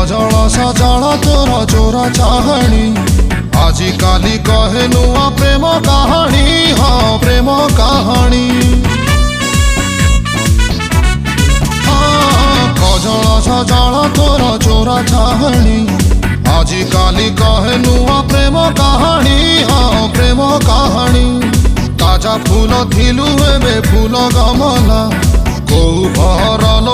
सजल सजल तोर चोरा चाहणी आजी काली कहे नुआ प्रेम कहानी हाँ प्रेम कहानी सजल सजल तोर चोरा चाहणी आजी काली कहे नुआ प्रेम कहानी हाँ प्रेम कहानी ताजा फूल थिलु एबे फूल गमला को भरल